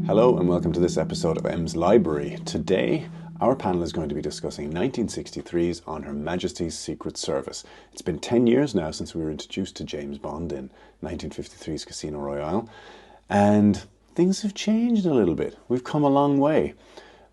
Hello and welcome to this episode of M's Library. Today, our panel is going to be discussing 1963's On Her Majesty's Secret Service. It's been 10 years now since we were introduced to James Bond in 1953's Casino Royale, and things have changed a little bit. We've come a long way.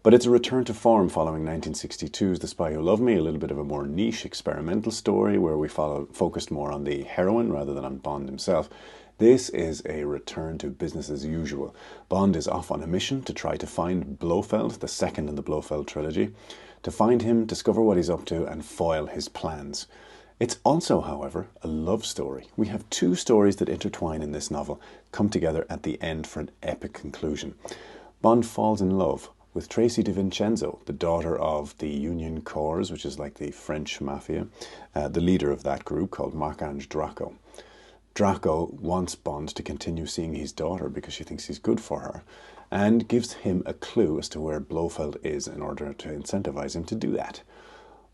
But it's a return to form following 1962's The Spy Who Loved Me, a little bit of a more niche experimental story where we focused more on the heroine rather than on Bond himself. This is a return to business as usual. Bond is off on a mission to try to find Blofeld, the second in the Blofeld trilogy, to find him, discover what he's up to, and foil his plans. It's also, however, a love story. We have two stories that intertwine in this novel, come together at the end for an epic conclusion. Bond falls in love with Tracy de Vincenzo, the daughter of the Union Corps, which is like the French mafia, the leader of that group called Marc-Ange Draco. Draco wants Bond to continue seeing his daughter because she thinks he's good for her, and gives him a clue as to where Blofeld is in order to incentivize him to do that.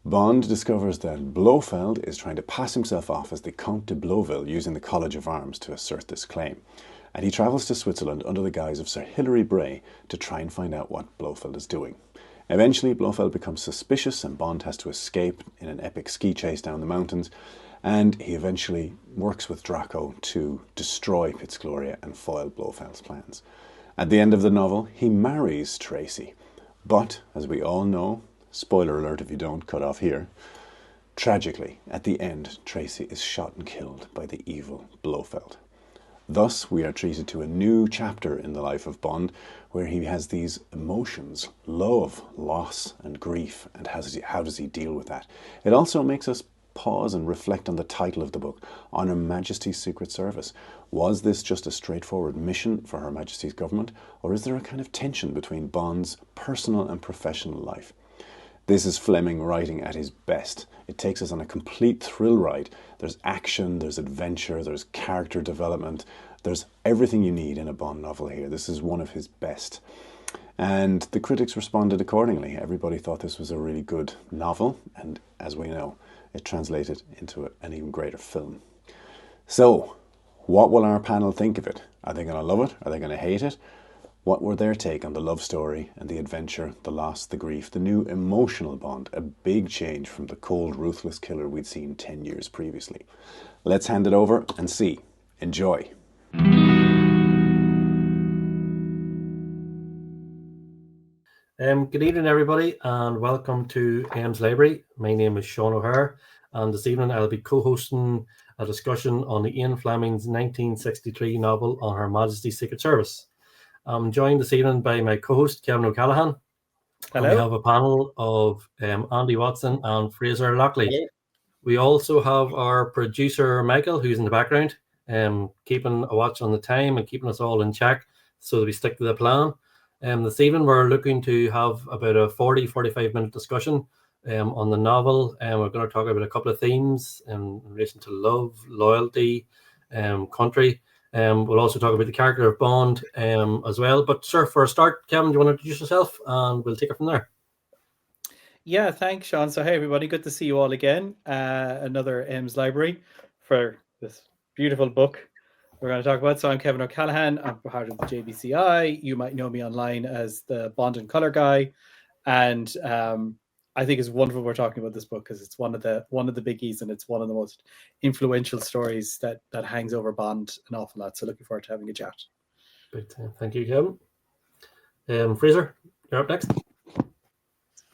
Bond discovers that Blofeld is trying to pass himself off as the Comte de Blofeld using the College of Arms to assert this claim. And he travels to Switzerland under the guise of Sir Hilary Bray to try and find out what Blofeld is doing. Eventually, Blofeld becomes suspicious and Bond has to escape in an epic ski chase down the mountains, and he eventually works with Draco to destroy Piz Gloria and foil Blofeld's plans. At the end of the novel, he marries Tracy. But, as we all know, spoiler alert if you don't, cut off here, tragically, at the end, Tracy is shot and killed by the evil Blofeld. Thus, we are treated to a new chapter in the life of Bond, where he has these emotions, love, loss, and grief, and how does he deal with that? It also makes us pause and reflect on the title of the book, On Her Majesty's Secret Service. Was this just a straightforward mission for Her Majesty's government, or is there a kind of tension between Bond's personal and professional life? This is Fleming writing at his best. It takes us on a complete thrill ride. There's action, there's adventure, there's character development. There's everything you need in a Bond novel here. This is one of his best. And the critics responded accordingly. Everybody thought this was a really good novel, and as we know, it translated into an even greater film. So, what will our panel think of it? Are they going to love it? Are they going to hate it? What were their take on the love story and the adventure, the loss, the grief, the new emotional Bond, a big change from the cold, ruthless killer we'd seen 10 years previously? Let's hand it over and see. Enjoy. Good evening, everybody, and welcome to M's Library. My name is Sean O'Hare, and this evening I'll be co-hosting a discussion on the Ian Fleming's 1963 novel On Her Majesty's Secret Service. I'm joined this evening by my co-host, Kevin O'Callaghan. Hello. And we have a panel of Andy Watson and Fraser Lockley. Hello. We also have our producer, Michael, who's in the background, keeping a watch on the time and keeping us all in check so that we stick to the plan. This evening, we're looking to have about a 40-45 minute discussion on the novel. We're going to talk about a couple of themes in relation to love, loyalty, country. We'll also talk about the character of Bond as well. But sir, for a start, Kevin, do you want to introduce yourself and we'll take it from there? Yeah, thanks, Sean. So, hey, everybody, good to see you all again. Another M's Library for this beautiful book we're going to talk about. So I'm Kevin O'Callaghan. I'm part of the JBCI. You might know me online as the Bond and Colour guy. And I think it's wonderful we're talking about this book because it's one of the biggies and it's one of the most influential stories that hangs over Bond an awful lot. So looking forward to having a chat. Big time. Thank you, Kevin. Fraser, you're up next.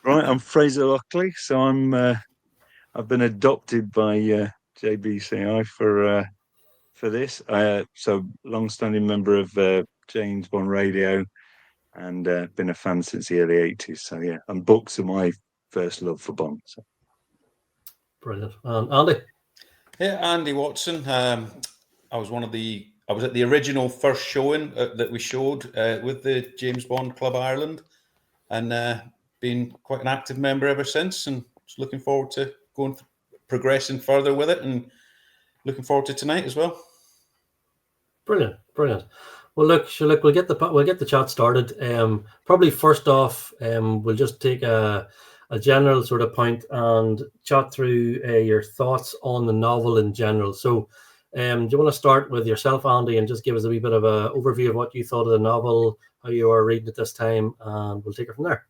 Right, I'm Fraser Lockley. So I've been adopted by JBCI for this. So long-standing member of James Bond Radio, and been a fan since the early 80s. So yeah, and books are my first love for Bond. So. Brilliant. Andy? Yeah, Andy Watson. I was at the original first showing that we showed with the James Bond Club Ireland, and been quite an active member ever since, and just looking forward to progressing further with it, and looking forward to tonight as well. Brilliant. Well, look, we'll get the chat started. Probably first off, we'll just take a general sort of point and chat through your thoughts on the novel in general. So, Do you want to start with yourself, Andy, and just give us a wee bit of an overview of what you thought of the novel, how you are reading it this time, and we'll take it from there.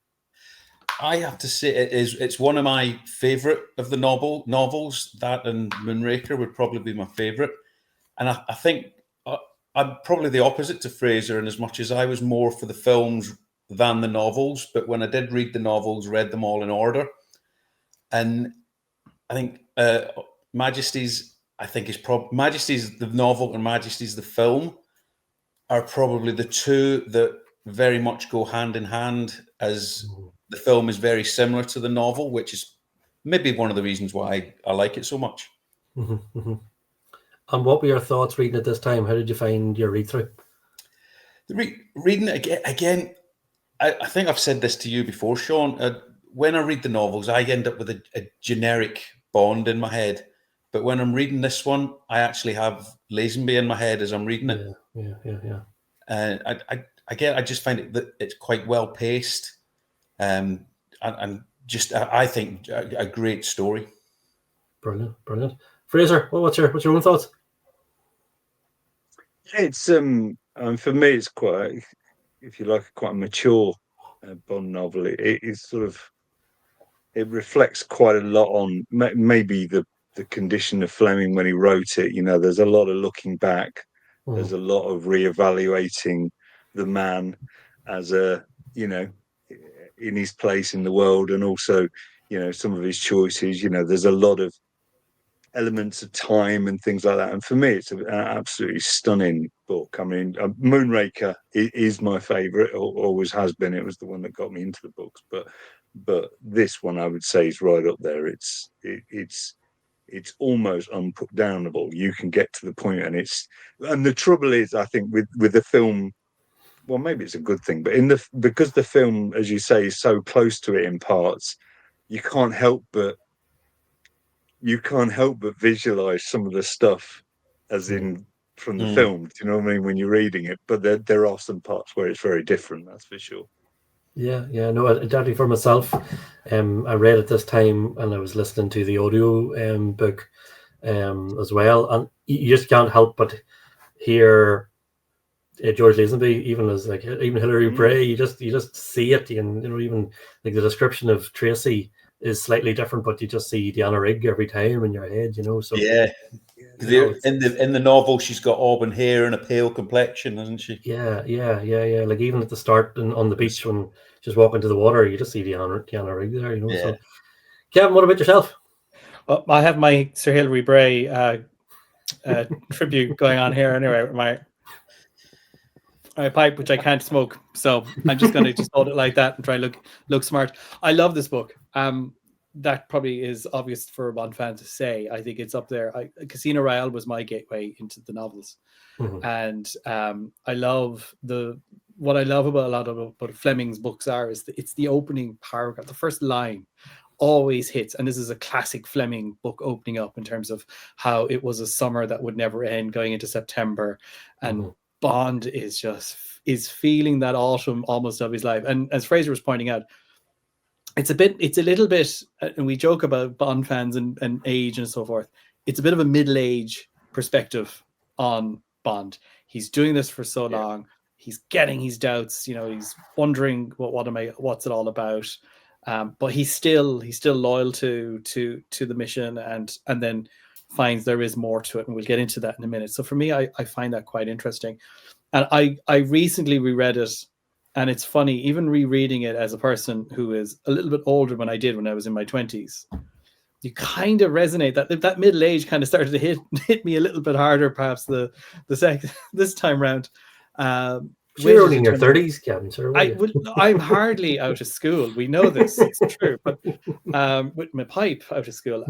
I have to say it's one of my favourite of the novels. That and Moonraker would probably be my favourite. And I think I'm probably the opposite to Fraser, in as much as I was more for the films than the novels. But when I did read the novels, read them all in order. And I think Majesty's the novel and Majesty's the film are probably the two that very much go hand in hand, as the film is very similar to the novel, which is maybe one of the reasons why I like it so much. Mm-hmm, mm-hmm. And what were your thoughts reading it this time? How did you find your read-through? Reading it again, I think I've said this to you before, Sean. When I read the novels, I end up with a generic Bond in my head. But when I'm reading this one, I actually have Lazenby in my head as I'm reading it. Yeah. I just find it that it's quite well paced, and just I think a great story. Brilliant. Fraser, what's your own thoughts? It's for me, it's quite, if you like, quite a mature Bond novel. It sort of, it reflects quite a lot on maybe the condition of Fleming when he wrote it. You know, there's a lot of looking back. There's a lot of reevaluating the man as in his place in the world, and also, some of his choices. There's a lot of elements of time and things like that. And for me, it's an absolutely stunning book. I mean, Moonraker is my favorite, or always has been. It was the one that got me into the books. But this one, I would say, is right up there. It's almost unputdownable. You can get to the point, and the trouble is, I think with the film, well, maybe it's a good thing, but because the film, as you say, is so close to it in parts, you can't help but visualize some of the stuff as in from the film. Do you know what I mean, when you're reading it? But there are some parts where it's very different, that's for sure. Yeah, no, definitely for myself. I read it this time, and I was listening to the audio book as well, and you just can't help but hear George Lazenby, even Hilary Bray. You just see it, and even like the description of Tracy is slightly different, but you just see Deanna Rigg every time in your head. So yeah. In the novel, she's got auburn hair and a pale complexion, hasn't she? Yeah. Like even at the start on the beach when she's walking to the water, you just see Deanna Rigg there. Yeah. So, Kevin, what about yourself? I have my Sir Hilary Bray tribute going on here anyway. My pipe, which I can't smoke, so I'm just going to just hold it like that and try to look smart. I love this book. That probably is obvious for a Bond fan to say. I think it's up there. Casino Royale was my gateway into the novels, and what I love about a lot of Fleming's books is it's the opening paragraph, the first line always hits, and this is a classic Fleming book opening up in terms of how it was a summer that would never end going into September, and Bond is feeling that autumn almost of his life. And as Fraser was pointing out, it's a little bit, and we joke about Bond fans and age and so forth. It's a bit of a middle-age perspective on Bond. He's doing this for so long. He's getting his doubts. He's wondering what's it all about. But he's still loyal to the mission, and then finds there is more to it, and we'll get into that in a minute. So for me, I find that quite interesting, and I recently reread it. And it's funny, even rereading it as a person who is a little bit older than I did when I was in my 20s, you kind of resonate. That middle age kind of started to hit me a little bit harder, perhaps this time round. You're only in your 30s, Kevin. Sir, I'm hardly out of school. We know this; it's true. But with my pipe out of school,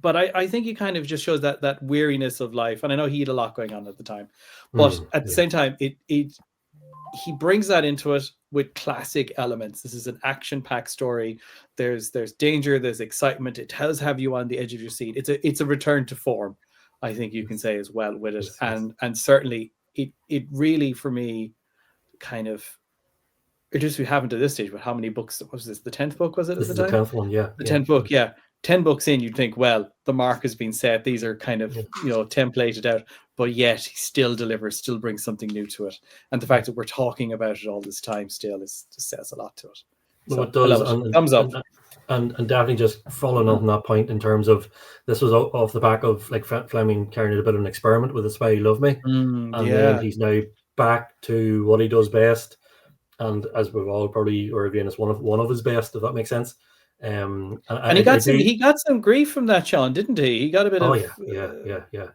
but I think he kind of just shows that weariness of life. And I know he had a lot going on at the time, but at the same time, he brings that into it with classic elements. This is an action-packed story. There's danger, there's excitement. It does have you on the edge of your seat. It's a return to form, I think you can say as well with it. And certainly it really, for me, kind of, it just, we haven't at this stage, but how many books was this? The 10th book, was it? This is the 10th one, yeah. The 10th book, yeah. 10 books in, you'd think, well, the mark has been set. These are kind of, templated out, but yet he still delivers, still brings something new to it. And the fact that we're talking about it all this time still just says a lot to it. No, So, it does. Thumbs up. And definitely just following on that point in terms of this was off the back of like Fleming carrying a bit of an experiment with The Spy Who Loved Me. Then he's now back to what he does best. And as we've all probably are agreeing, it's one of his best, if that makes sense. And he got some grief from that, Sean, didn't he? He got a bit of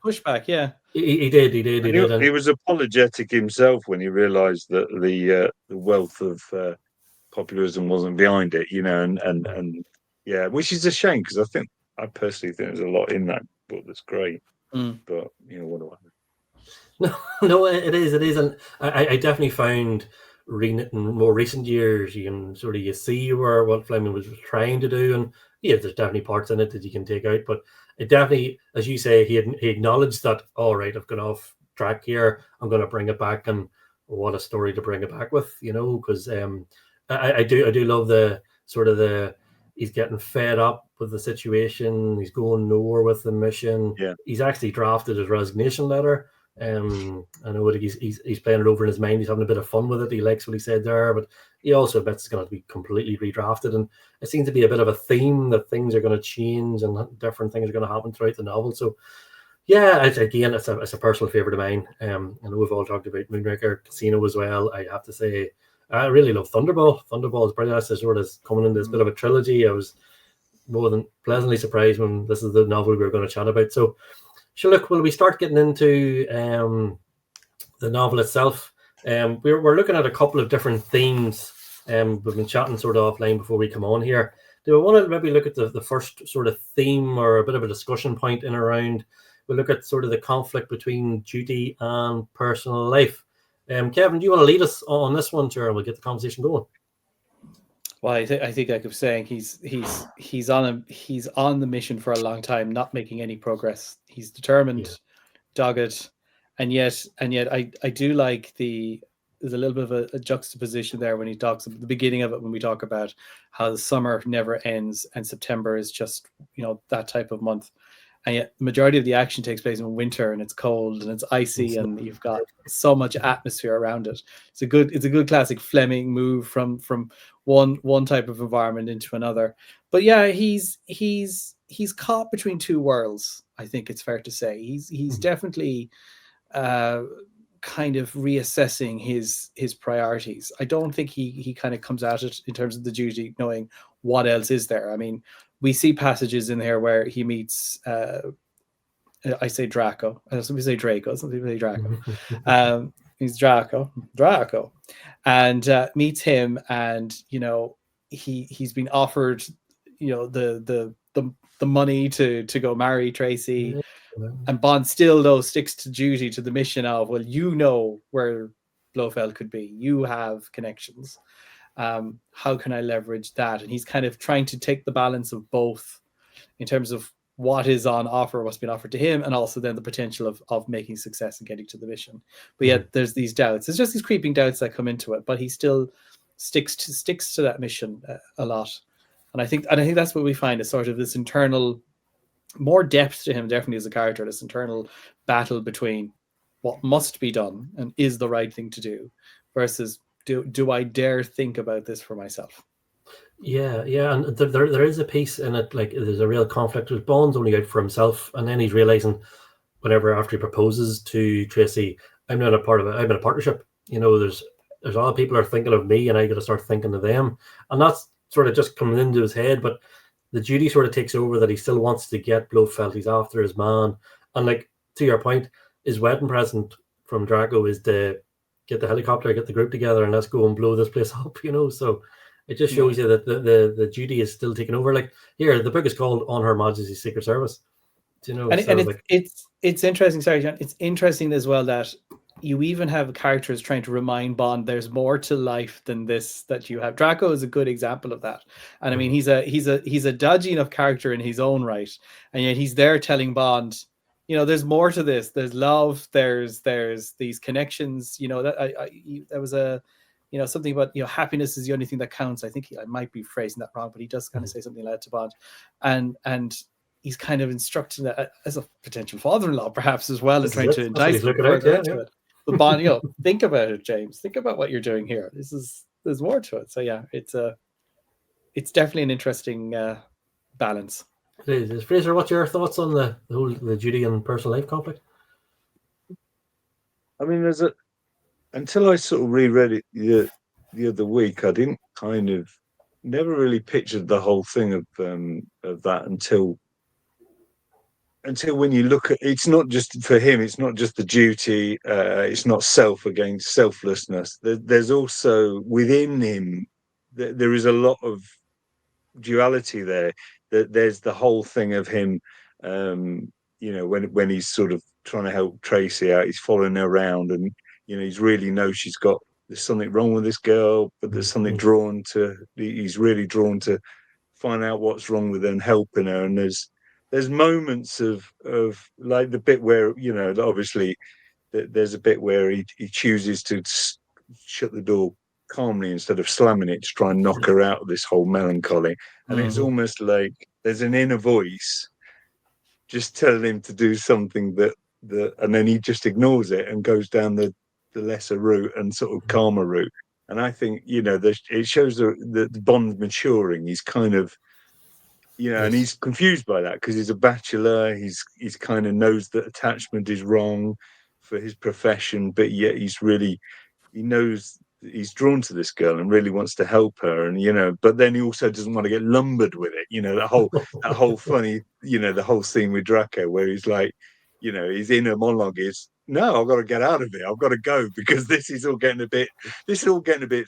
pushback. Yeah, he did. He was apologetic himself when he realised that the wealth of populism wasn't behind it, and which is a shame, because I personally think there's a lot in that book that's great. But what do I know? No, it is, and I definitely found reading it in more recent years, you see what Fleming was trying to do, and there's definitely parts in it that you can take out, but it definitely, as you say, he acknowledged that, all right, I've gone off track here, I'm going to bring it back, and what a story to bring it back with, because I do love the sort of he's getting fed up with the situation, he's going nowhere with the mission. He's actually drafted his resignation letter. I know that he's playing it over in his mind. He's having a bit of fun with it. He likes what he said there, but he also bets it's going to be completely redrafted. And it seems to be a bit of a theme that things are going to change and different things are going to happen throughout the novel. So, it's a personal favorite of mine. I know we've all talked about Moonraker, Casino as well. I have to say, I really love Thunderball. Thunderball is brilliant. That's sort of coming into this bit of a trilogy. I was more than pleasantly surprised when this is the novel we were going to chat about. So look, will we start getting into the novel itself? We're looking at a couple of different themes. We've been chatting sort of offline before we come on here. Do we want to maybe look at the first sort of theme, or a bit of a discussion point in around? We'll look at sort of the conflict between duty and personal life. Kevin, do you want to lead us on this one, sure, and we'll get the conversation going? Well, I think like I was saying, he's on the mission for a long time, not making any progress. He's determined, dogged, and yet I do like there's a little bit of a juxtaposition there when he talks at the beginning of it, when we talk about how the summer never ends and September is just that type of month. And yet the majority of the action takes place in winter, and it's cold and it's icy, and you've got so much atmosphere around it. It's a good classic Fleming move from one type of environment into another. But he's caught between two worlds. I think it's fair to say he's definitely kind of reassessing his priorities. I don't think he kind of comes at it in terms of the duty, knowing what else is there. I mean, we see passages in there where he meets, I say Draco. Some people say Draco. Some people say Draco. He's Draco, and meets him, and he's been offered, the money to go marry Tracy, and Bond still though sticks to duty, to the mission of, well, where Blofeld could be. You have connections. How can I leverage that? And he's kind of trying to take the balance of both in terms of what is on offer, what's been offered to him, and also then the potential of making success and getting to the mission. But yet there's these doubts. There's just these creeping doubts that come into it, but he still sticks to that mission a lot. And I think that's what we find, is sort of this internal, more depth to him, definitely as a character, this internal battle between what must be done and is the right thing to do versus do I dare think about this for myself? Yeah, and there is a piece in it, like there's a real conflict with Bond's only out for himself, and then he's realizing after he proposes to Tracy, I'm in a partnership. There's a lot of people are thinking of me, and I got to start thinking of them, and that's sort of just coming into his head. But the duty sort of takes over, that he still wants to get Blofeld. He's after his man, and like to your point, his wedding present from Draco is to get the helicopter, get the group together, and let's go and blow this place up. So it just shows you that the duty is still taking over. Like here, the book is called On Her Majesty's Secret Service. It's interesting. Sorry, John. It's interesting as well that you even have characters trying to remind Bond there's more to life than this that you have. Draco is a good example of that. And I mean, he's a dodgy enough character in his own right, and yet he's there telling Bond, there's more to this. There's love. There's these connections. There was a something about, happiness is the only thing that counts. I think I might be phrasing that wrong, but he does kind of say something like that to Bond. And he's kind of instructing that as a potential father-in-law, perhaps, as well, and trying to entice him further into it. But Bond, think about it, James. Think about what you're doing here. There's more to it. So yeah, it's definitely an interesting balance. It is. Fraser, what's your thoughts on the duty and personal life conflict? I mean, until I sort of reread it the other week, I didn't never really pictured the whole thing of that until when you look at, it's not just for him, it's not just the duty, it's not self against selflessness. There's also within him, there is a lot of duality there. There's the whole thing of him, when he's sort of trying to help Tracy out, he's following her around, and he's really knows there's something wrong with this girl, but there's something he's really drawn to find out what's wrong with her and helping her. And there's moments of like the bit where obviously there's a bit where he chooses to shut the door calmly instead of slamming it to try and knock her out of this whole melancholy. And it's almost like there's an inner voice just telling him to do something that and then he just ignores it and goes down the lesser route and sort of calmer route. And I think it shows the Bond maturing. He's kind of and he's confused by that because he's a bachelor. He's kind of knows that attachment is wrong for his profession, but yet he knows he's drawn to this girl and really wants to help her, and but then he also doesn't want to get lumbered with it. That whole funny, the whole scene with Draco where he's like, his inner monologue is, no, I've got to get out of it. I've got to go because this is all getting a bit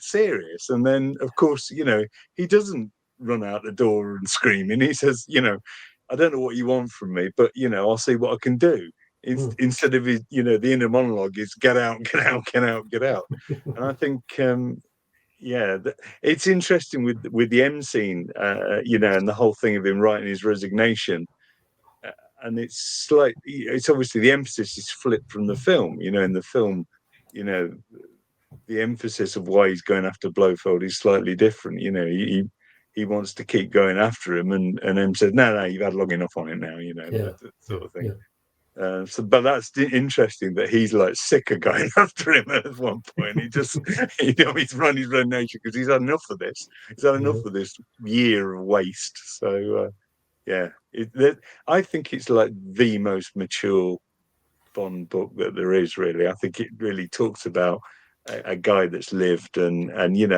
serious. And then of course, he doesn't run out the door and scream, and he says, I don't know what you want from me, but I'll see what I can do. Instead of his, the inner monologue is get out, get out, get out, get out. And I think, it's interesting with the M scene, and the whole thing of him writing his resignation. And it's obviously the emphasis is flipped from the film. In the film, the emphasis of why he's going after Blofeld is slightly different. He wants to keep going after him, and M says, no, you've had long enough on it now. That sort of thing. Yeah. But that's interesting that he's like sick of going after him at one point. He just, he's run his resignation because he's had enough of this. He's had enough of this year of waste. So, I think it's like the most mature Bond book that there is, really. I think it really talks about a guy that's lived, and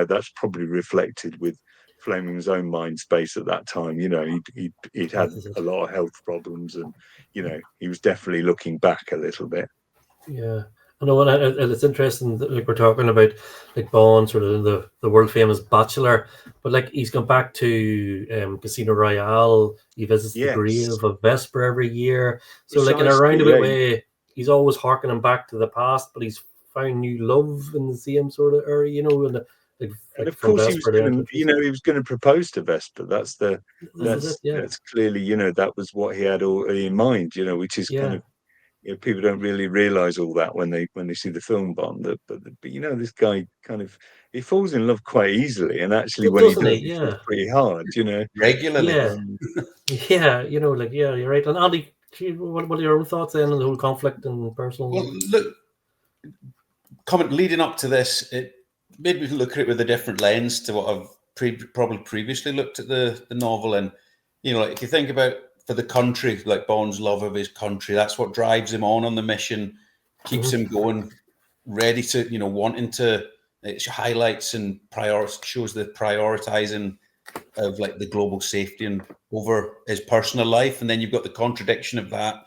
that's probably reflected with Fleming's own mind space at that time. He'd had a lot of health problems, and he was definitely looking back a little bit. Yeah, I know, and it's interesting that, like, we're talking about like Bond, sort of the world famous bachelor, but like he's gone back to Casino Royale. He visits the grave of Vesper every year. So like in a roundabout way, he's always harkening back to the past, but he's found new love in the same sort of area, and of course he was going to propose to Vesper. That's clearly, that was what he had all in mind, which is kind of, people don't really realize all that when they see the film Bond. But this guy kind of, he falls in love quite easily, and actually when he does, it's pretty hard, regularly. You're right. And Andy, what are your own thoughts then on the whole conflict and personal? Well, look, leading up to this, it made me look at it with a different lens to what I've probably previously looked at the novel. And like if you think about, for the country, like Bond's love of his country, that's what drives him on the mission, keeps him going, ready to, wanting to. It highlights and shows the prioritizing of like the global safety and over his personal life. And then you've got the contradiction of that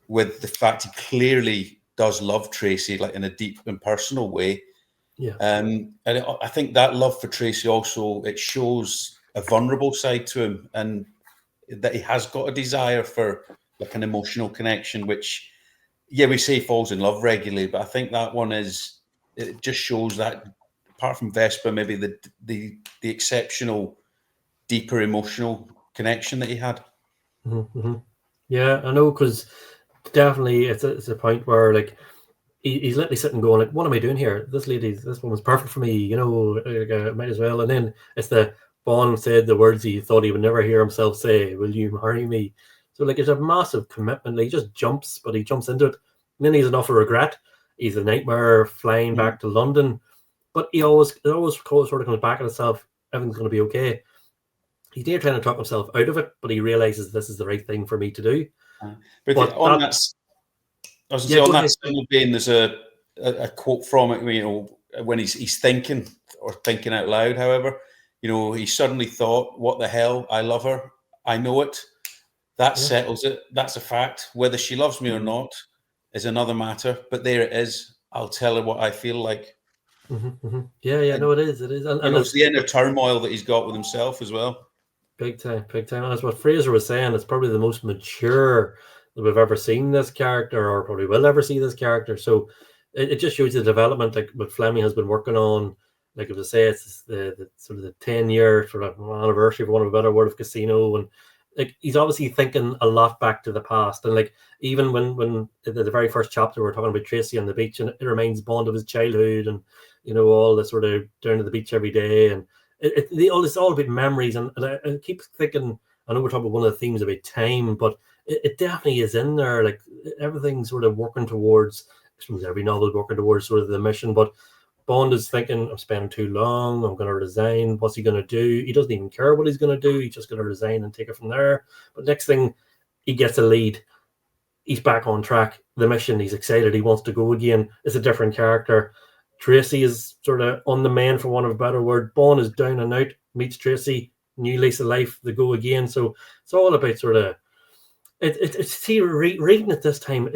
with the fact he clearly does love Tracy, like in a deep and personal way. Yeah. And I think that love for Tracy also, it shows a vulnerable side to him, and that he has got a desire for like an emotional connection, which, we say he falls in love regularly, but I think that one it just shows that apart from Vesper, maybe the exceptional, deeper emotional connection that he had. Yeah, I know, because definitely it's a point where like he's literally sitting going like, what am I doing here? This woman's perfect for me, you know, might as well. And then it's the Bond said the words he thought he would never hear himself say, will you marry me? So like it's a massive commitment. Like, he just jumps, but he jumps into it. And then he's enough of regret. He's a nightmare flying back to London. But it always sort of comes back on itself. Everything's going to be okay. He's there trying to talk himself out of it, but he realizes this is the right thing for me to do. But on that similar vein, there's a quote from it, you know, when he's thinking out loud, however, you know, he suddenly thought, what the hell? I love her. I know it. That settles it. That's a fact. Whether she loves me or not is another matter. But there it is. I'll tell her what I feel like. Yeah, no, it is. And it's the inner turmoil that he's got with himself as well. Big time. And that's what Fraser was saying. It's probably the most mature that we've ever seen this character, or probably will ever see this character. So it just shows the development, like what Fleming has been working on. Like if I say, it's the sort of the 10-year sort of anniversary, for want of a better word, of Casino, and like he's obviously thinking a lot back to the past. And like even when the very first chapter we're talking about Tracy on the beach, and it reminds Bond of his childhood, and you know, all the sort of down to the beach every day, and it's all about memories. And I keep thinking, I know we're talking about one of the themes about time, but it definitely is in there. Like everything's sort of working towards, every novel is working towards sort of the mission, but Bond is thinking, I'm spending too long, I'm going to resign. What's he going to do? He doesn't even care what he's going to do. He's just going to resign and take it from there. But next thing, he gets a lead. He's back on track. The mission, he's excited. He wants to go again. It's a different character. Tracy is sort of on the mend, for want of a better word. Bond is down and out, meets Tracy, new lease of life, they go again. So it's all about sort of, reading it this time,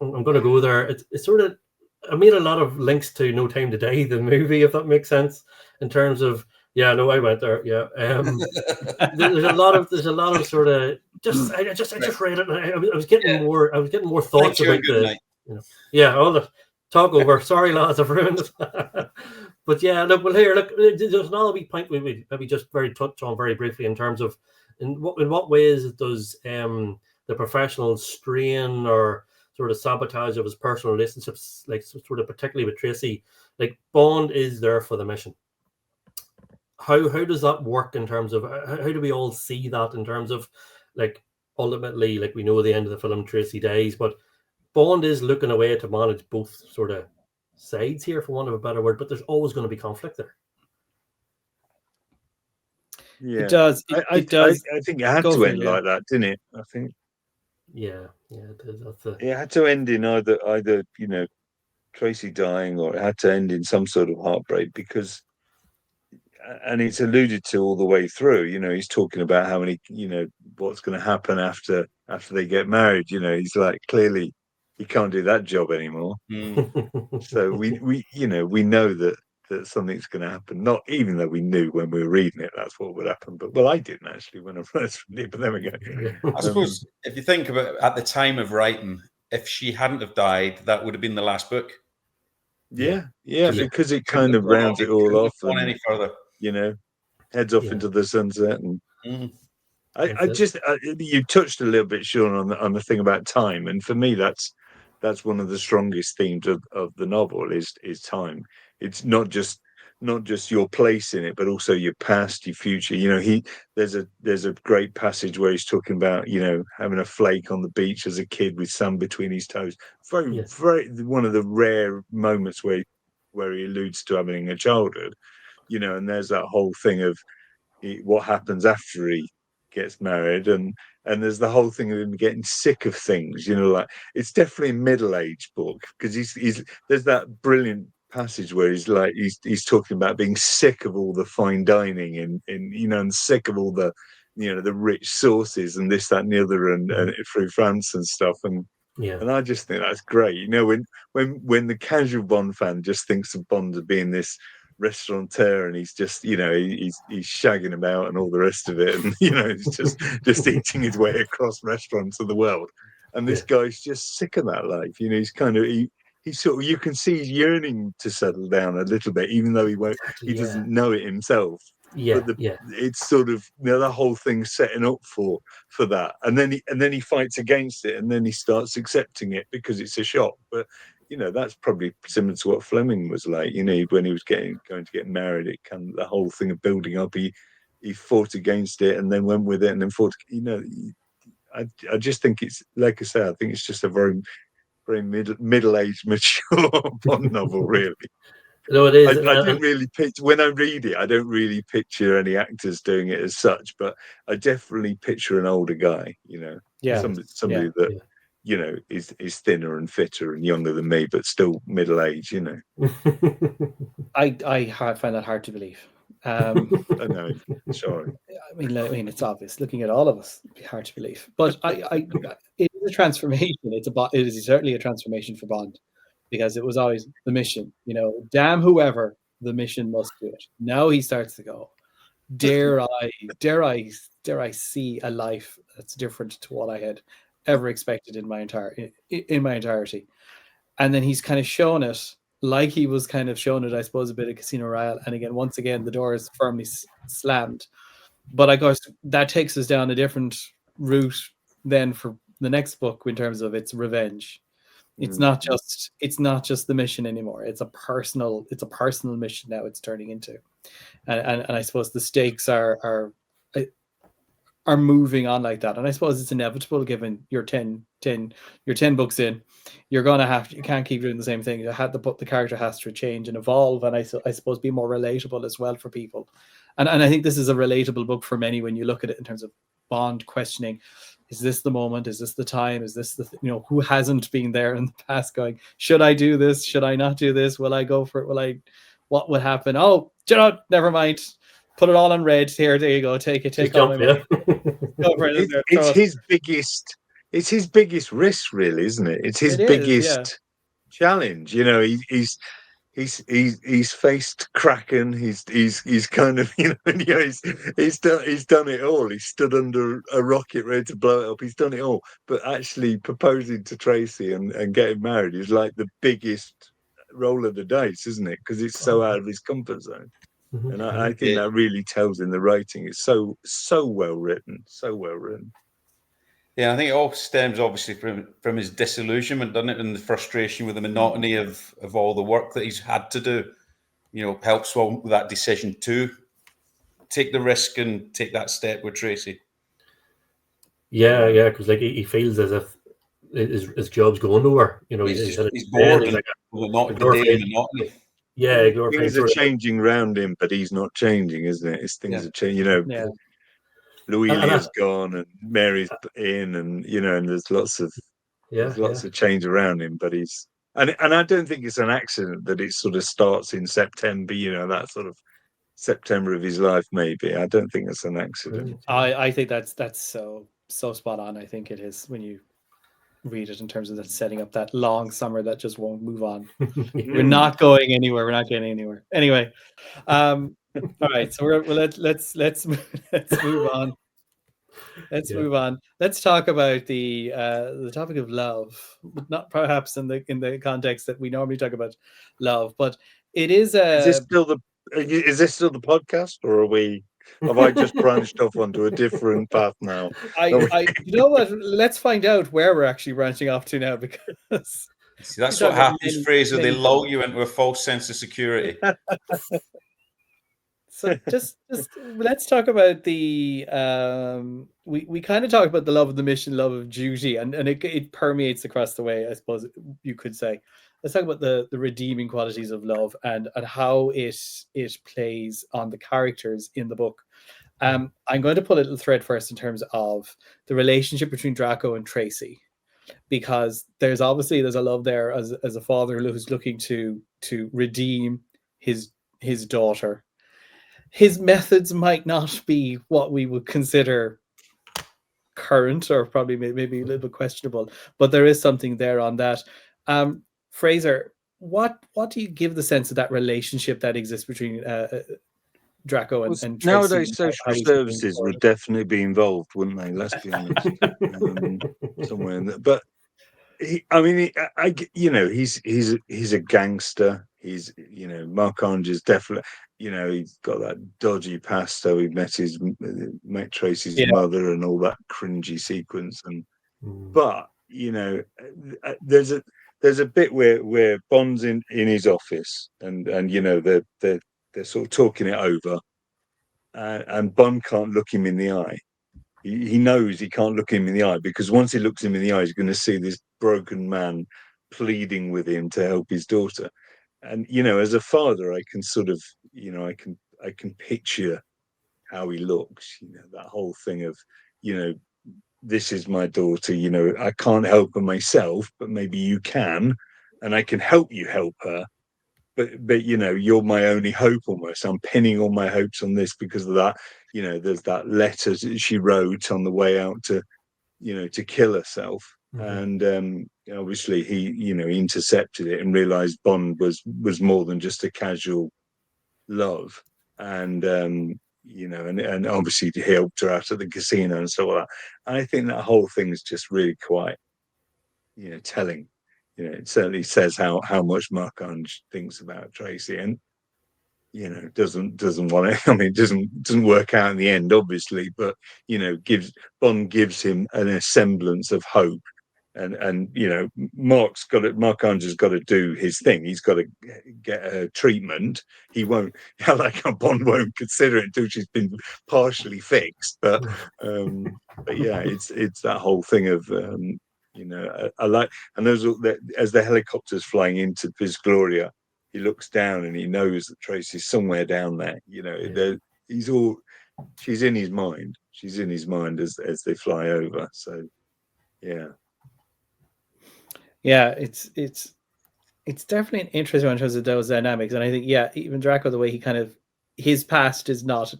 I'm going to go there. It's sort of, I made a lot of links to No Time to Die, the movie, if that makes sense, in terms of, I went there. Yeah. There's a lot of sort of I just read it, and I was getting more thoughts about the, all the talk over. Sorry, lads, I've ruined it. But look, there's another wee point we maybe just touch on very briefly in terms of in what ways does the professional strain or sort of sabotage of his personal relationships, like sort of particularly with Tracy, like Bond is there for the mission. How does that work in terms of how do we all see that in terms of like ultimately, like we know at the end of the film Tracy dies, but Bond is looking away to manage both sort of sides here, for want of a better word, but there's always going to be conflict there. Yeah, it does. I think it had to end like that, didn't it? I think. Yeah, it did. It had to end in either you know, Tracy dying, or it had to end in some sort of heartbreak, because, and it's alluded to all the way through. You know, he's talking about how many, you know, what's going to happen after they get married. You know, he's like, clearly he can't do that job anymore. So we know that something's going to happen. Not even though we knew when we were reading it that's what would happen. But I didn't actually when I first read it. But there we go. I suppose if you think about it, at the time of writing, if she hadn't have died, that would have been the last book. Yeah, because it kind of rounds it all off. And, any further, you know, heads off into the sunset. And you touched a little bit, Sean, on the thing about time, and for me, that's one of the strongest themes of the novel is time. It's not just your place in it, but also your past, your future. You know, there's a great passage where he's talking about, you know, having a flake on the beach as a kid with sand between his toes. Very one of the rare moments where he alludes to having a childhood. You know, and there's that whole thing of what happens after he gets married, and there's the whole thing of him getting sick of things. You know, like it's definitely a middle-aged book, because there's that brilliant passage where he's talking about being sick of all the fine dining and you know, and sick of all the, you know, the rich sauces and this, that, and the other, and through France and stuff. And I just think that's great. You know, when the casual Bond fan just thinks of Bond as being this restaurateur, and he's just, you know, he's shagging about and all the rest of it, and you know, he's just eating his way across restaurants of the world, and this guy's just sick of that life. You know, he's kind of he's sort of, you can see he's yearning to settle down a little bit, even though he doesn't know it himself. It's sort of, you know, the whole thing's setting up for that, and then he fights against it, and then he starts accepting it because it's a shock. But that's probably similar to what Fleming was like. When he was going to get married, the whole thing of building up. He fought against it and then went with it and then fought. I just think it's, like I say, I think it's just a very, very middle-aged, mature Bond novel, really. No, it is. I don't really picture, when I read it, I don't really picture any actors doing it as such, but I definitely picture an older guy, somebody that, is thinner and fitter and younger than me, but still middle-aged, I find that hard to believe. I know, sorry. I mean, it's obvious. Looking at all of us, it'd be hard to believe. But it is a transformation. It is certainly a transformation for Bond, because it was always the mission. Damn whoever, the mission must do it. Now he starts to go, dare I see a life that's different to what I had ever expected in my entirety. And then he's kind of shown it, like he was kind of shown it, I suppose, a bit of Casino Royale. And again, once again, the door is firmly slammed. But I guess that takes us down a different route then for the next book in terms of its revenge. It's not just the mission anymore. It's a personal mission now. It's turning into, and I suppose the stakes are moving on like that. And I suppose it's inevitable, given you're 10 books in, you can't keep doing the same thing. The character has to change and evolve, and I suppose be more relatable as well for people. And I think this is a relatable book for many when you look at it in terms of Bond questioning, is this the moment? Is this the time? Is this who hasn't been there in the past going, should I do this? Should I not do this? Will I go for it? What would happen? Oh, never mind. Put it all on red. Here, there you go. Take it. Take all my money. It's his biggest risk, really, isn't it? It's his biggest challenge. He's faced Kraken. He's kind of he's done it all. He stood under a rocket ready to blow it up. He's done it all. But actually proposing to Tracy and getting married is like the biggest roll of the dice, isn't it? Because it's so out of his comfort zone. And I think that really tells in the writing. It's so well written, so well written. Yeah, I think it all stems obviously from his disillusionment, doesn't it? And the frustration with the monotony of all the work that he's had to do. Helps well with that decision to take the risk and take that step with Tracy. Yeah, because he feels as if his job's going nowhere. He's bored and monotony. Yeah, things are changing around him, but he's not changing, isn't it? Things are changing. Louisia's gone and Mary's in, and and there's lots of change around him. But he's and I don't think it's an accident that it sort of starts in September. That sort of September of his life. Maybe I don't think it's an accident. I think that's so spot on. I think it is when you read it in terms of that setting up that long summer that just won't move on. We're not going anywhere. We're not getting anywhere. Anyway, all right. So let's move on. Move on. Let's talk about the topic of love, but not perhaps in the context that we normally talk about love. But it is. Is this still the podcast, or have I just branched off onto a different path now? You know what? Let's find out where we're actually branching off to now, because that's what happens, Fraser. They lull you into a false sense of security. So just let's talk about the we kind of talk about the love of the mission, love of duty, and it permeates across the way, I suppose you could say. Let's talk about the redeeming qualities of love and how it plays on the characters in the book. I'm going to pull a little thread first in terms of the relationship between Draco and Tracy, because there's a love there as a father who's looking to redeem his daughter. His methods might not be what we would consider current, or probably maybe a little bit questionable, but there is something there on that. Fraser, what do you give the sense of that relationship that exists between Draco and Tracy? Nowadays, social services would definitely be involved, wouldn't they? Let's be honest. Somewhere in there. But he's a gangster. He's Mark Orange is definitely he's got that dodgy past. So he met Tracy's mother and all that cringy sequence. And but there's there's a bit where Bond's in his office, and they're sort of talking it over, and Bond can't look him in the eye. He knows he can't look him in the eye, because once he looks him in the eye, he's going to see this broken man pleading with him to help his daughter. And as a father, I can sort of I can picture how he looks. That whole thing of this is my daughter. I can't help her myself, but maybe you can, and I can help you help her. But you're my only hope almost. I'm pinning all my hopes on this because of that. There's that letter she wrote on the way out to kill herself. Mm-hmm. And obviously he intercepted it and realized Bond was more than just a casual love. And and obviously he helped her out at the casino and stuff like that. And I think that whole thing is just really quite telling. It certainly says how much Mark-Ange thinks about Tracy, and doesn't want it. I mean, it doesn't work out in the end, obviously, but Bond gives him a semblance of hope, and Mark-Ange has got to do his thing. He's got to get a treatment. He won't, Bond won't consider it until she's been partially fixed. But yeah, it's that whole thing of. I like, and those as the helicopter's flying into Piz Gloria, he looks down and he knows that Tracy's somewhere down there. She's in his mind. She's in his mind as they fly over. So, yeah, it's definitely an interesting one in terms of those dynamics, and I think even Draco, the way he his past is not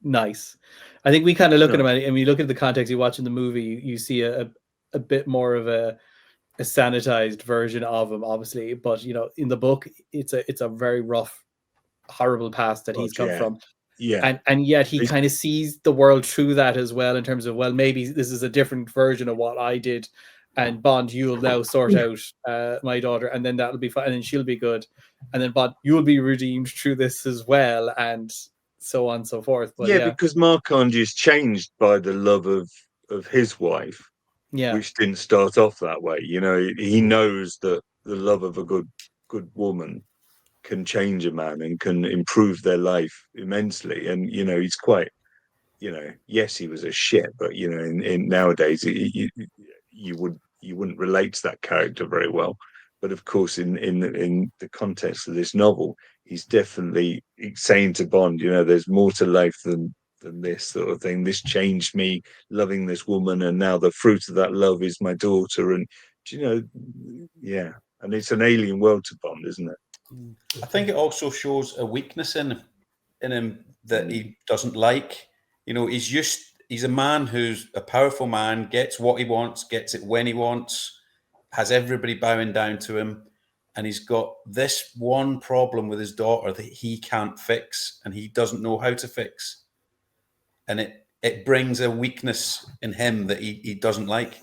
nice. I think we kind of look at him, and we look at the context. You watch in the movie, you see a bit more of a sanitized version of him, obviously, but in the book it's a very rough, horrible past that he's come from, and yet he kind of sees the world through that as well, in terms of, well, maybe this is a different version of what I did, and Bond, you'll now sort out my daughter, and then that'll be fine, and then she'll be good, and then Bond, you'll be redeemed through this as well, and so on and so forth. But because Mark-Ange is changed by the love of his wife, which didn't start off that way. He knows that the love of a good woman can change a man and can improve their life immensely. And he's quite, yes, he was a shit, but in nowadays you wouldn't relate to that character very well. But of course, in the context of this novel, he's definitely saying to Bond, there's more to life than this sort of thing. This changed me, loving this woman, and now the fruit of that love is my daughter. And and it's an alien world to Bond, isn't it? I think it also shows a weakness in him that he doesn't like. He's a man who's a powerful man, gets what he wants, gets it when he wants, has everybody bowing down to him, and he's got this one problem with his daughter that he can't fix, and he doesn't know how to fix. And it brings a weakness in him that he doesn't like.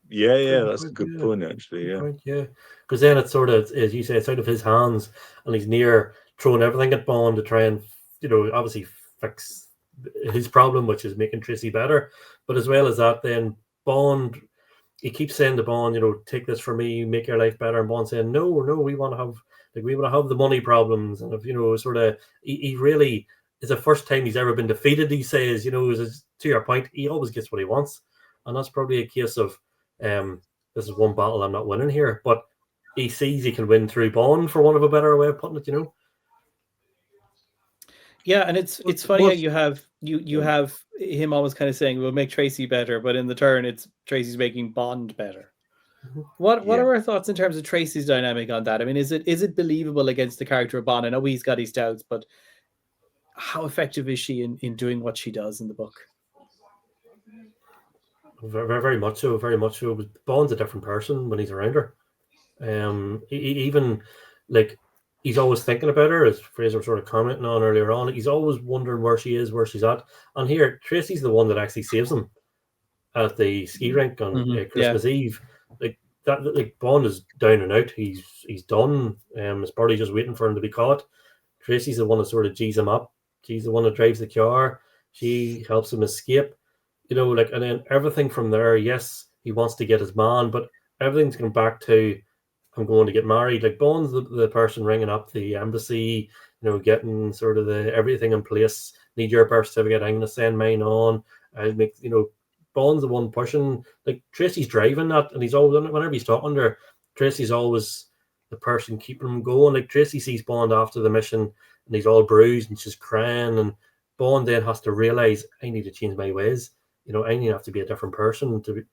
Yeah, that's a good point, actually. Yeah, because then it's sort of, as you say, it's out of his hands, and he's near throwing everything at Bond to try and, obviously fix his problem, which is making Tracy better. But as well as that, then Bond, he keeps saying to Bond, take this for me, make your life better. And Bond saying, no, we want to have the money problems, and sort of, he really. It's the first time he's ever been defeated, he says, to your point, he always gets what he wants. And that's probably a case of, this is one battle I'm not winning here, but he sees he can win through Bond, for want of a better way of putting it, Yeah, and it's funny how you have him always kind of saying, we'll make Tracy better, but in the turn, it's Tracy's making Bond better. Mm-hmm. What are our thoughts in terms of Tracy's dynamic on that? I mean, is it believable against the character of Bond? I know he's got his doubts, but how effective is she in doing what she does in the book? Very, very much so. Very much so. But Bond's a different person when he's around her. Even like he's always thinking about her, as Fraser was sort of commenting on earlier on. He's always wondering where she is, where she's at. And here, Tracy's the one that actually saves him at the ski rink on Christmas Eve. Like that, like Bond is down and out. He's done. He's probably just waiting for him to be caught. Tracy's the one that sort of G's him up. She's the one that drives the car. She helps him escape. And then everything from there, yes, he wants to get his man, but everything's going back to, I'm going to get married. Like Bond's the person ringing up the embassy, getting sort of everything in place. Need your birth certificate? I'm going to send mine on. I'll make, Bond's the one pushing. Like Tracy's driving that, and he's always, whenever he's talking to her, Tracy's always the person keeping him going. Like Tracy sees Bond after the mission, and he's all bruised and she's crying, and Bond then has to realize, I need to change my ways. I need to have to be a different person to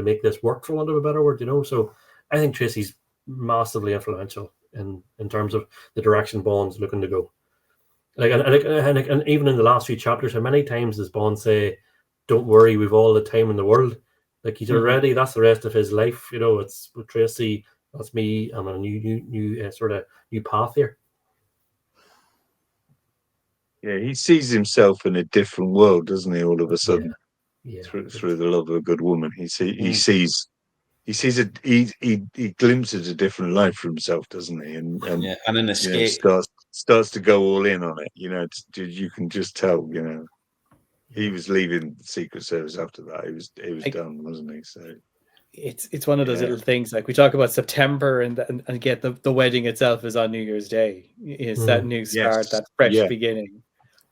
make this work, for want of a better word. So I think Tracy's massively influential in terms of the direction Bond's looking to go. Like and even in the last few chapters, how many times does Bond say, "Don't worry, we've all the time in the world." Like he's already, that's the rest of his life. It's with Tracy, that's me. I'm on a new sort of new path here. Yeah, he sees himself in a different world, doesn't he? All of a sudden, yeah. Through the love of a good woman, he sees he glimpses a different life for himself, doesn't he? And an escape. Starts to go all in on it. You can just tell. He was leaving the Secret Service after that. He was done, wasn't he? So it's one of those little things. Like we talk about September, and get the wedding itself is on New Year's Day. It's that new start, that fresh beginning.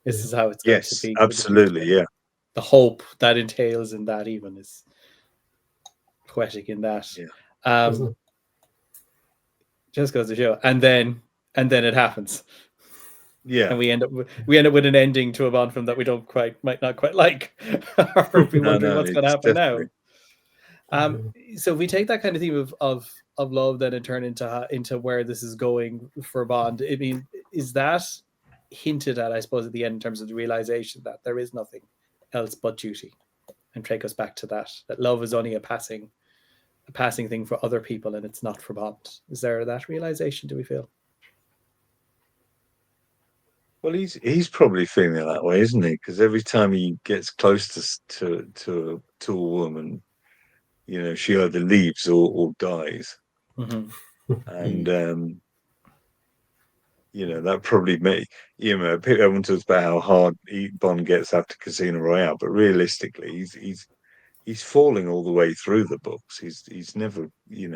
This is how it's going to be. Absolutely, yeah. The hope that entails in that even is poetic in that. Yeah. Just goes to show, and then it happens. Yeah, and we end up with an ending to a Bond film that we might not quite like, or be wondering what's going to happen definitely. now. So if we take that kind of theme of love then and turn into where this is going for Bond. I mean, is that hinted at, I suppose, at the end in terms of the realization that there is nothing else but duty, and take us back to that love is only a passing thing for other people, and it's not for Bond. Is there that realization, do we feel? Well, he's probably feeling that way, isn't he? Because every time he gets close to a woman, she either leaves or dies. Mm-hmm. And that probably everyone talks about how hard Bond gets after Casino Royale, but realistically, he's falling all the way through the books. He's never, he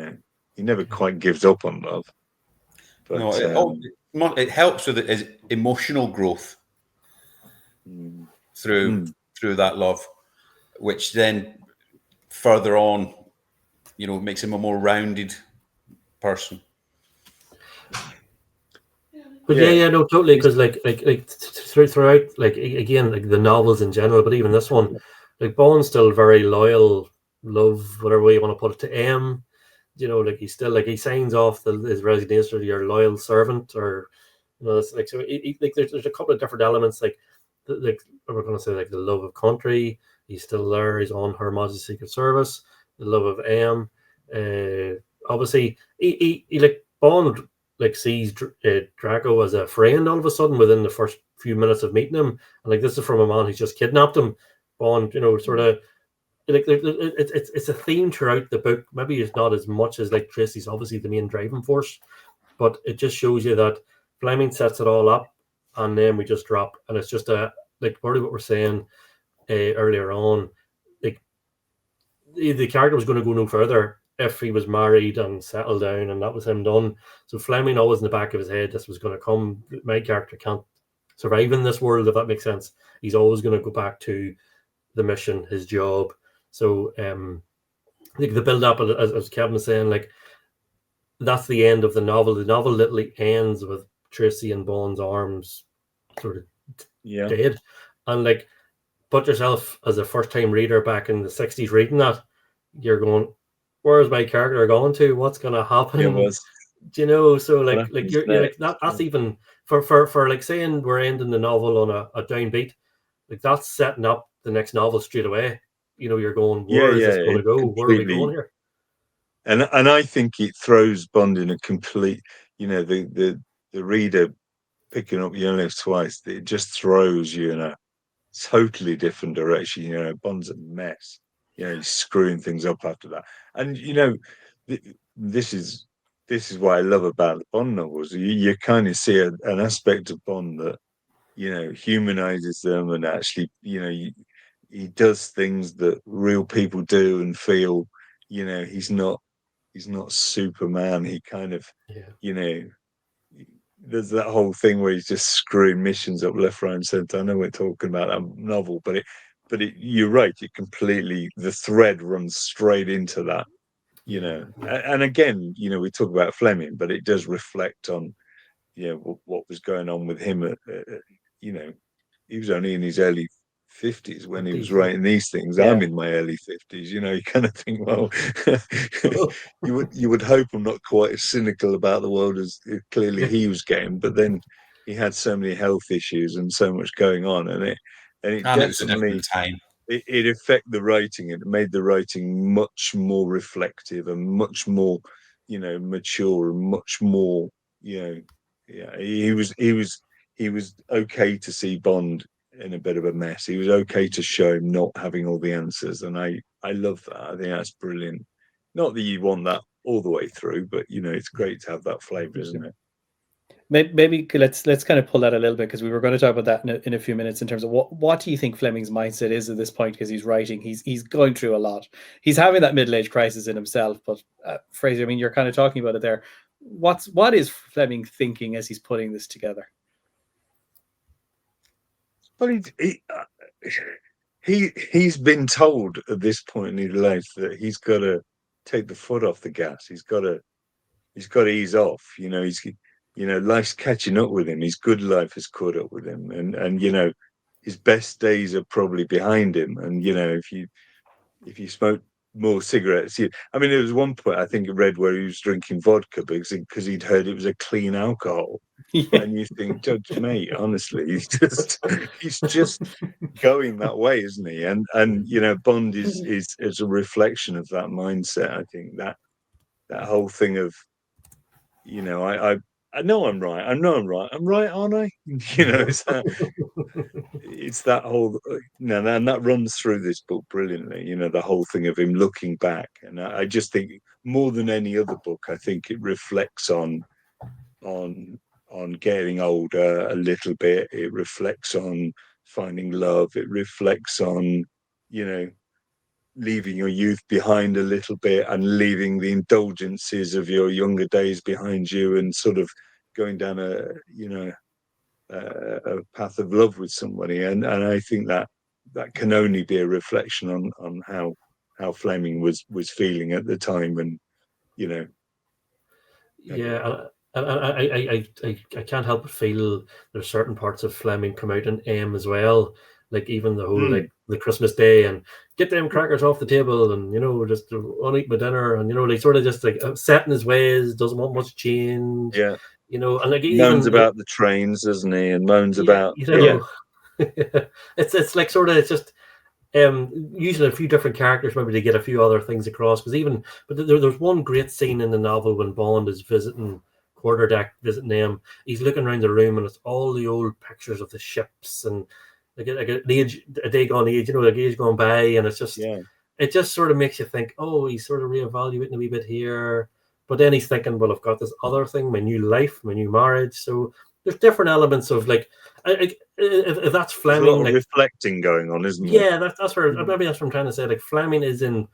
never quite gives up on love. But it helps with his emotional growth through that love, which then further on, makes him a more rounded person. But no, totally, because like throughout, like again, like the novels in general, but even this one, like Bond's still very loyal, love, whatever way you want to put it, to M. Like he's still, like, he signs off his resignation to your loyal servant, or it's like, so there's a couple of different elements, like we're going to say, like the love of country. He's still there. He's on Her Majesty's Secret Service. The love of M. Obviously, he like Bond, like, sees Draco as a friend all of a sudden within the first few minutes of meeting him, and like, this is from a man who's just kidnapped him. Bond, sort of, like, it's a theme throughout the book. Maybe it's not as much as, like, Tracy's obviously the main driving force, but it just shows you that Fleming sets it all up, and then we just drop, and it's just like part of what we're saying earlier on. Like, the character was going to go no further if he was married and settled down, and that was him done. So Fleming always in the back of his head, this was going to come. My character can't survive in this world, if that makes sense. He's always going to go back to the mission, his job. So like the build up, as Kevin was saying, like, that's the end of the novel. The novel literally ends with Tracy in Bond's arms, sort of dead. And like, put yourself as a first time reader back in the 60s reading that, you're going, where's my character going to? What's going to happen? So like you're like that's even for like saying we're ending the novel on a downbeat, like that's setting up the next novel straight away. You're going, where is this going to go? Where are we going here? And I think it throws Bond in a complete, the reader picking up Your Lives Twice, it just throws you in a totally different direction. Bond's a mess. He's screwing things up after that. And this is what I love about the Bond novels. You kind of see an aspect of Bond that humanizes them, and actually he does things that real people do and feel. He's not Superman. He kind of, Yeah. you know, there's that whole thing where he's just screwing missions up left, right, and centre. I know we're talking about that novel, but you're right. The thread runs straight into that, you know. And again, you know, we talk about Fleming, but it does reflect on, you know, what was going on with him. You know, he was only in his early 50s when he was writing these things. Yeah. I'm in my early 50s. You know, you kind of think, well, you would hope I'm not quite as cynical about the world as clearly he was getting, but then he had so many health issues and so much going on, and it And it was a definitely different time. it affected the writing. It made the writing much more reflective and much more, you know, mature and much more, you know, yeah. He was okay to see Bond in a bit of a mess. He was okay to show him not having all the answers, and I love that. I think that's brilliant. Not that you want that all the way through, but you know, it's great to have that flavor, isn't it? Maybe let's kind of pull that a little bit, because we were going to talk about that in a few minutes, in terms of what do you think Fleming's mindset is at this point, because he's writing, he's going through a lot, he's having that middle-age crisis in himself. But Fraser, I mean, you're kind of talking about it there. What is Fleming thinking as he's putting this together? Well, he's been told at this point in his life that he's got to take the foot off the gas. He's got to ease off. You know, life's catching up with him. His good life has caught up with him, and you know, his best days are probably behind him. And you know, if you smoke more cigarettes, I mean, there was one point I think I read where he was drinking vodka because he'd heard it was a clean alcohol. Yeah. And you think, Judge, mate, honestly, he's just going that way, isn't he? And you know, Bond is a reflection of that mindset. I think that whole thing of, you know, I know I'm right. I know I'm right. I'm right, aren't I? You know, it's that whole, and that runs through this book brilliantly. You know, the whole thing of him looking back, and I just think more than any other book, I think it reflects on getting older a little bit. It reflects on finding love. It reflects on, you know, leaving your youth behind a little bit and leaving the indulgences of your younger days behind you, and sort of going down a path of love with somebody. And I think that can only be a reflection on how Fleming was feeling at the time. And you know, yeah, I can't help but feel there's certain parts of Fleming come out in M as well. Like even the whole like the Christmas Day and get them crackers off the table, and you know, just want to eat my dinner, and you know, like sort of just like set in his ways, doesn't want much change. Yeah, you know, and like moans about the trains, doesn't he? And moans about you know, it's like sort of, it's just using a few different characters maybe to get a few other things across. Because there's one great scene in the novel when Bond is visiting Quarterdeck, visiting them. He's looking around the room and it's all the old pictures of the ships and like a day gone age, you know, like age gone by, and it's just it just sort of makes you think, oh, he's sort of reevaluating a wee bit here. But then he's thinking, well, I've got this other thing, my new life, my new marriage. So there's different elements of like, if that's Fleming, there's a lot of reflecting going on, isn't there? Yeah, that's where maybe that's what I'm trying to say. Like Fleming is in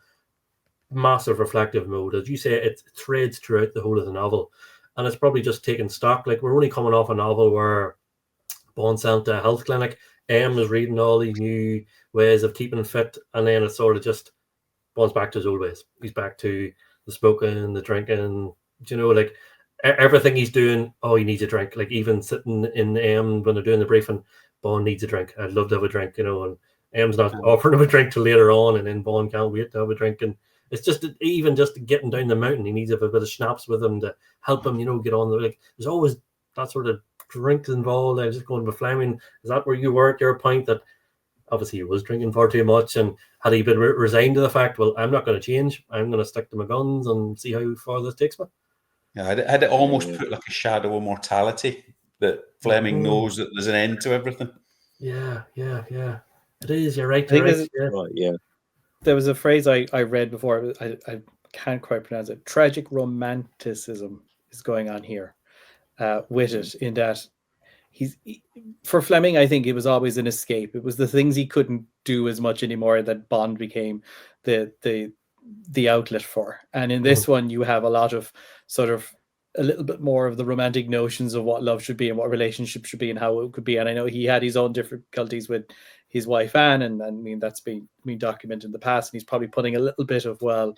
massive reflective mode, as you say. It threads throughout the whole of the novel, and it's probably just taking stock. Like we're only coming off a novel where Bond's sent to a health clinic. M is reading all these new ways of keeping fit, and then it's sort of just Bond's back to his old ways. He's back to the smoking, the drinking. You know, like everything he's doing. Oh, he needs a drink. Like even sitting in M when they're doing the briefing, Bond needs a drink. I'd love to have a drink, you know, and M's not offering him a drink till later on, and then Bond can't wait to have a drink. And it's just even just getting down the mountain, he needs to have a bit of schnapps with him to help him, you know, get on. Like there's always that sort of drinks involved. I was just going with Fleming. Is that where you were at your point, that obviously he was drinking far too much, and had he been resigned to the fact, well, I'm not going to change, I'm going to stick to my guns and see how far this takes me? Yeah, had it almost put like a shadow of mortality, that Fleming knows that there's an end to everything. Yeah. It is. You're right. Yeah. There was a phrase I read before. I can't quite pronounce it. Tragic romanticism is going on here with it, in that for Fleming, I think it was always an escape. It was the things he couldn't do as much anymore that Bond became the the outlet for. And in this one, you have a lot of sort of a little bit more of the romantic notions of what love should be and what relationship should be and how it could be. And I know he had his own difficulties with his wife Anne, and I mean that's been documented in the past. And he's probably putting a little bit of, well,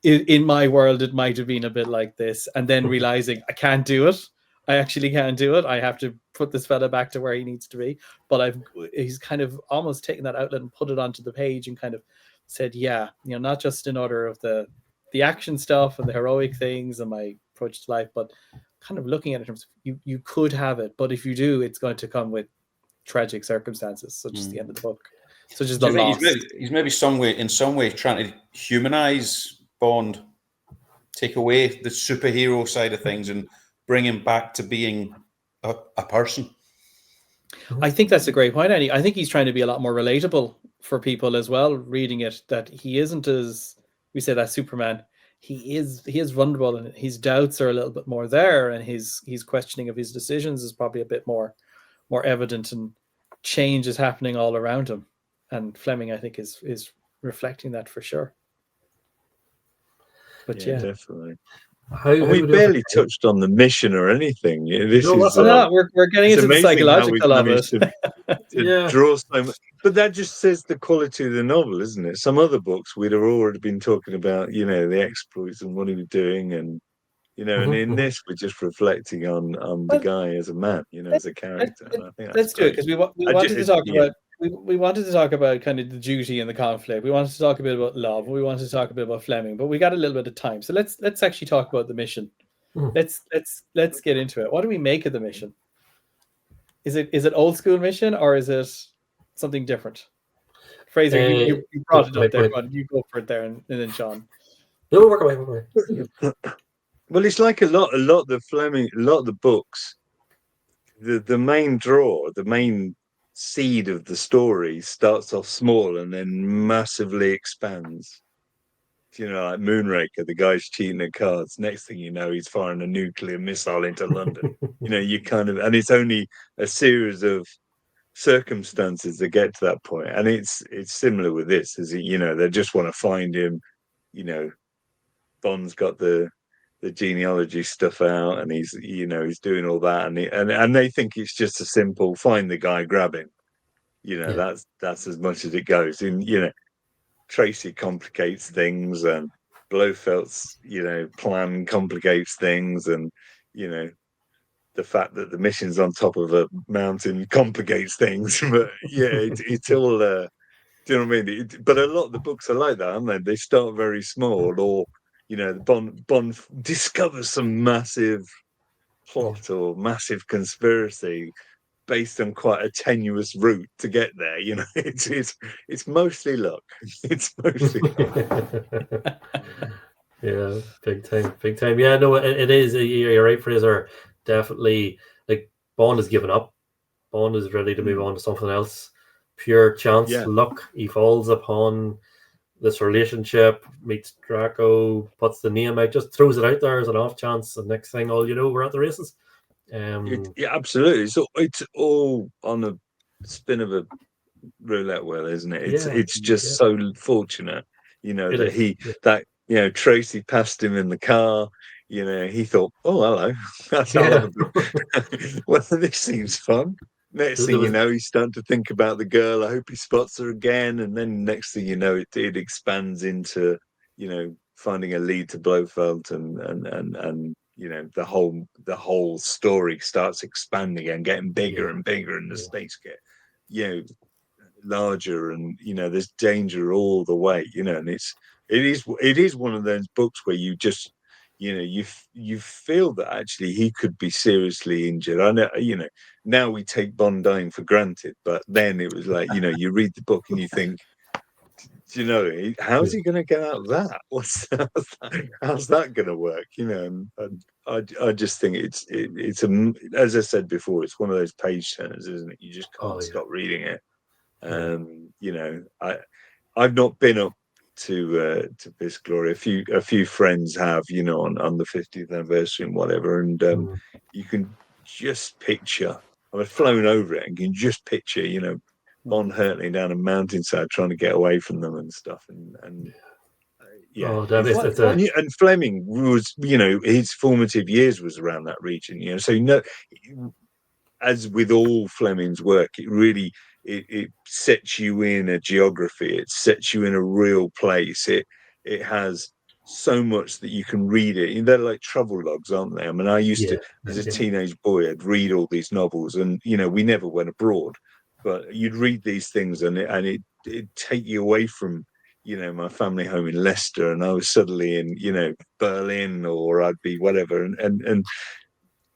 in my world it might have been a bit like this, and then realizing I can't do it. I actually can't do it. I have to put this fella back to where he needs to be. But he's kind of almost taken that outlet and put it onto the page and kind of said, yeah, you know, not just in order of the action stuff and the heroic things and my approach to life, but kind of looking at it in terms of you could have it, but if you do, it's going to come with tragic circumstances, such as the end of the book, such as the loss. He's maybe in some way trying to humanize Bond, take away the superhero side of things and bring him back to being a person. I think that's a great point, Andy. I think he's trying to be a lot more relatable for people as well, reading it, that he isn't, as we say, that Superman. He is vulnerable, and his doubts are a little bit more there, and his questioning of his decisions is probably a bit more evident, and change is happening all around him. And Fleming, I think, is reflecting that for sure. But yeah. Definitely. We barely touched on the mission or anything. We're getting into the psychological of it. to draw so much, but that just says the quality of the novel, isn't it? Some other books we'd have already been talking about, you know, the exploits and what he was doing, and you know, and in this we're just reflecting on the guy as a man, you know, as a character. And I think let's do it, because we wanted to talk about. We wanted to talk about kind of the duty and the conflict. We wanted to talk a bit about love. We wanted to talk a bit about Fleming, but we got a little bit of time. So let's actually talk about the mission. Let's get into it. What do we make of the mission? Is it old school mission, or is it something different? Fraser, you brought it up there. But you go for it there, and then Sean. No, work away. Well, it's like a lot of the Fleming, a lot of the books. The main draw, the main seed of the story starts off small and then massively expands. You know, like Moonraker, the guy's cheating at cards. Next thing you know, he's firing a nuclear missile into London. You know, you kind of, and it's only a series of circumstances that get to that point. And it's similar with this, is it? You know, they just want to find him. You know, Bond's got the genealogy stuff out, and he's doing all that, and they think it's just a simple find the guy, grab him. You know, that's as much as it goes. And you know, Tracy complicates things, and Blofeld's plan complicates things, and you know, the fact that the mission's on top of a mountain complicates things. But yeah, it's all. Do you know what I mean? But a lot of the books are like that, aren't they? They start very small, or you know, Bond discovers some massive plot or massive conspiracy based on quite a tenuous route to get there. You know, it's mostly luck. It's mostly luck. Yeah, big time. Yeah, no, it is. You're right, Fraser. Definitely, like Bond has given up. Bond is ready to move on to something else. Pure chance, luck. He falls upon this relationship, meets Draco, puts the name out, just throws it out there as an off chance, and next thing all you know, we're at the races. Absolutely. It's all on a spin of a roulette wheel, isn't it? It's just so fortunate, you know, that Tracy passed him in the car. You know, he thought, "Oh, hello, well, this seems fun." Next thing you know, he's starting to think about the girl. I hope he spots her again. And then next thing you know, it expands into, you know, finding a lead to Blofeld, and you know, the whole story starts expanding and getting bigger and bigger, and the stakes get, you know, larger, and you know, there's danger all the way, you know, and it is one of those books where you just, you know, you feel that actually he could be seriously injured. I know, you know, now we take Bond dying for granted, but then it was like, you know, you read the book and you think, do you know, how's he going to get out of that? How's that going to work? You know, and I just think it's as I said before, it's one of those page turners, isn't it? You just can't stop reading it. You know, I've not been up to Piss Glory. A few friends have, you know, on the 50th anniversary and whatever, and you can just picture. I've flown over it and can just picture, you know, Bond hurtling down a mountainside trying to get away from them and stuff, and Yeah, Oh, that is, it's a and Fleming was, his formative years was around that region, so as with all Fleming's work, it really it sets you in a geography. It sets you in a real place. It has so much that you can read it. They're like travel logs, aren't they? I mean, I used to, as a teenage boy, I'd read all these novels, and we never went abroad, but you'd read these things, and it'd take you away from my family home in Leicester, and I was suddenly in Berlin, or I'd be whatever, and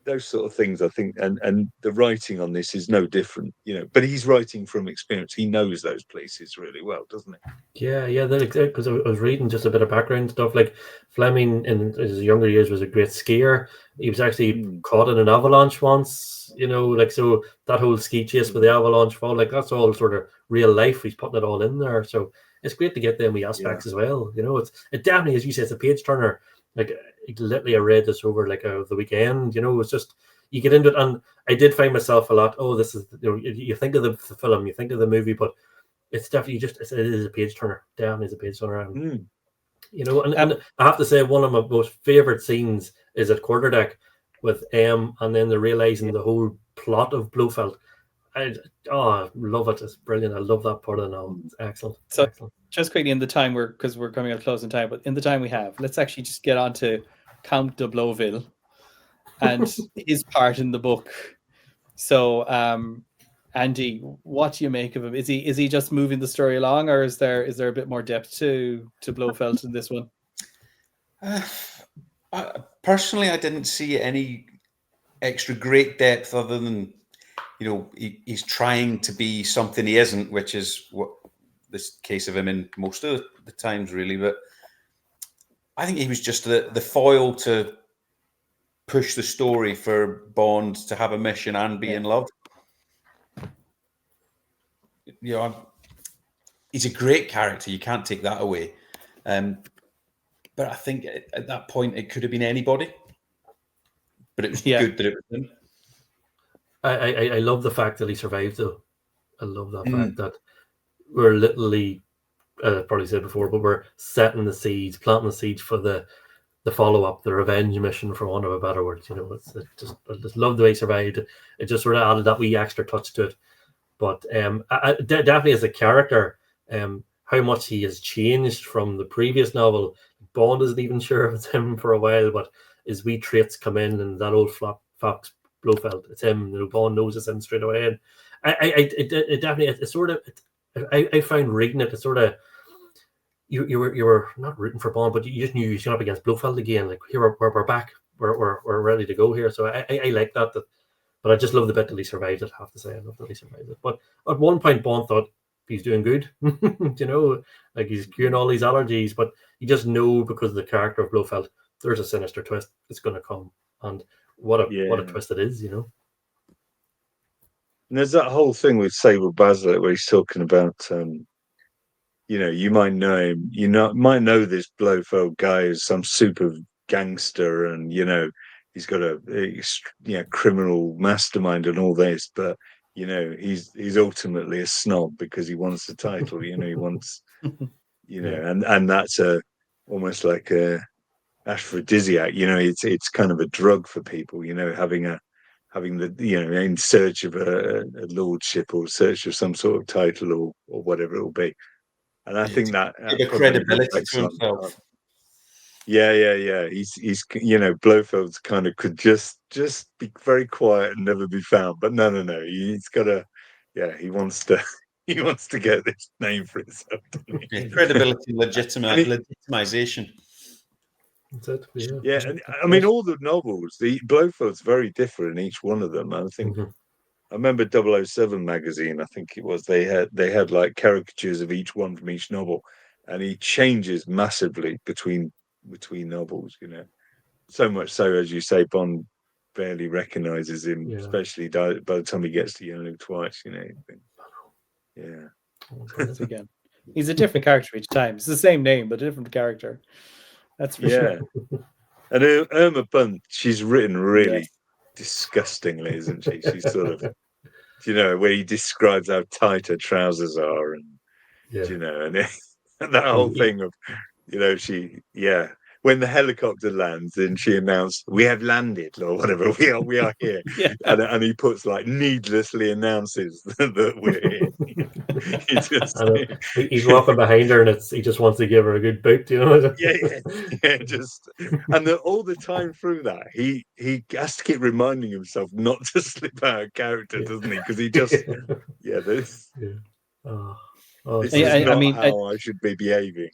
those sort of things, I think, and the writing on this is no different, but he's writing from experience. He knows those places really well, doesn't he? Yeah, because I was reading just a bit of background stuff. Like Fleming in his younger years was a great skier. He was actually caught in an avalanche once, so that whole ski chase with the avalanche fall, like that's all sort of real life. He's putting it all in there, so it's great to get them aspects as well. It definitely, as you say, it's a page turner. Like literally, I read this over like the weekend. It's just you get into it, and I did find myself a lot. Oh, this is you think of the film, you think of the movie, but it's definitely it is a page turner. Definitely is a page turner. And, and I have to say, one of my most favorite scenes is at quarterdeck with and then they're realizing the whole plot of Blofeld. I love it. It's brilliant. I love that part of the novel. It's excellent. So excellent. Just quickly, in the time because we're coming out close in time, but in the time we have, let's actually just get on to Count de Blofeld and his part in the book. So, Andy, what do you make of him? Is he just moving the story along, or is there a bit more depth to Blofeld in this one? Personally, I didn't see any extra great depth other than he's trying to be something he isn't, which is what this case of him in most of the times, really. But I think he was just the foil to push the story for Bond to have a mission and be in love. He's a great character. You can't take that away. But I think at that point it could have been anybody. But it was good that it was him. I love the fact that he survived, though. I love that fact that we're literally, probably said before, but we're setting the seeds, planting the seeds for the follow-up, the revenge mission, for want of a better word. I just love the way he survived. It just sort of added that wee extra touch to it. But definitely as a character, how much he has changed from the previous novel. Bond isn't even sure if it's him for a while, but his wee traits come in, and that old fox Blofeld, it's him. Bond knows it's him straight away. And it definitely, it's sort of, I found reading it, it's sort of, you were not rooting for Bond, but you just knew you was up against Blofeld again. Like, here we're back, we're ready to go here. So I like that. But I just love the bit that he survived it. I have to say, I love that he survived it. But at one point, Bond thought he's doing good. Like he's curing all these allergies, but you just know, because of the character of Blofeld, there's a sinister twist. It's going to come, and what a twist it is, And there's that whole thing with Sable Basilisk where he's talking about, you might know him, might know this Blofeld guy as some super gangster, and he's got a criminal mastermind and all this, but he's ultimately a snob because he wants the title. He wants, and that's almost like a aphrodisiac. It's kind of a drug for people. Having the in search of a lordship, or search of some sort of title, or whatever it will be. And I think that the credibility to himself. Yeah. He's Blofeld's kind of could just be very quiet and never be found. But no. He's got he wants to get this name for himself. Credibility, legitimization. That's it. Yeah. And I mean, all the novels, the Blofeld's very different in each one of them. I think I remember 007 magazine, I think it was, they had like caricatures of each one from each novel, and he changes massively between novels, so much so, as you say, Bond barely recognizes him, especially by the time he gets to Young twice. Again, he's a different character each time. It's the same name but a different character, that's for sure. And Irma Bunt, she's written really disgustingly, isn't she? She's sort of where he describes how tight her trousers are, and and that whole thing of You know, when the helicopter lands and she announced, "We have landed," or whatever, we are here. Yeah. And he puts like needlessly announces that we're here. He just, He's walking behind her, and he just wants to give her a good boot, you know. yeah, just and all the time through that, he has to keep reminding himself not to slip out of character, doesn't he? Because he just, this is not how I should be behaving.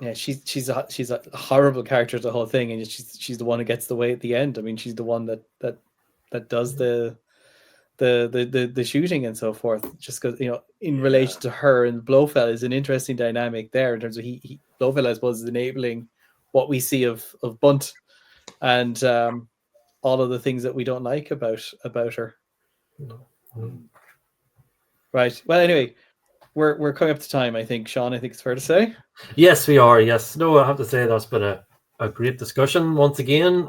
Yeah, she's a horrible character the whole thing, and she's the one who gets the way at the end. I mean, she's the one that does the shooting and so forth. Just because, you know, in relation to her and Blofeld is an interesting dynamic there in terms of he Blofeld, I suppose, is enabling what we see of Bunt and all of the things that we don't like about her. Right. Well, anyway, we're coming up to time, I think, Sean. I think it's fair to say. Yes, we are. Yes. No, I have to say that's been a great discussion once again.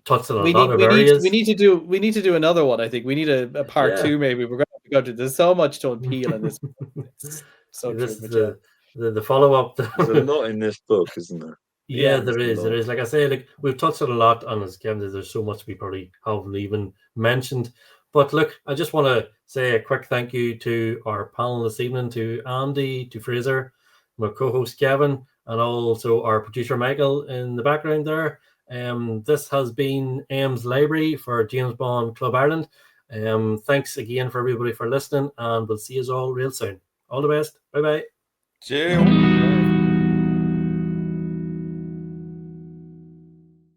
Touched on a lot of areas. We need to do another one. I think we need a part 2. Maybe we're going to go to. There's so much to unpeel in this. So this true, the follow up. There's a lot in this book, isn't there? Yeah, there is. There is. Like I say, like we've touched on a lot, and as Kevin says, there's so much we probably haven't even mentioned. But look, I just want to say a quick thank you to our panel this evening, to Andy, to Fraser, my co-host Kevin, and also our producer Michael in the background there. This has been M's Library for James Bond Club Ireland. Thanks again for everybody for listening, and we'll see you all real soon. All the best. Bye bye. Cheers.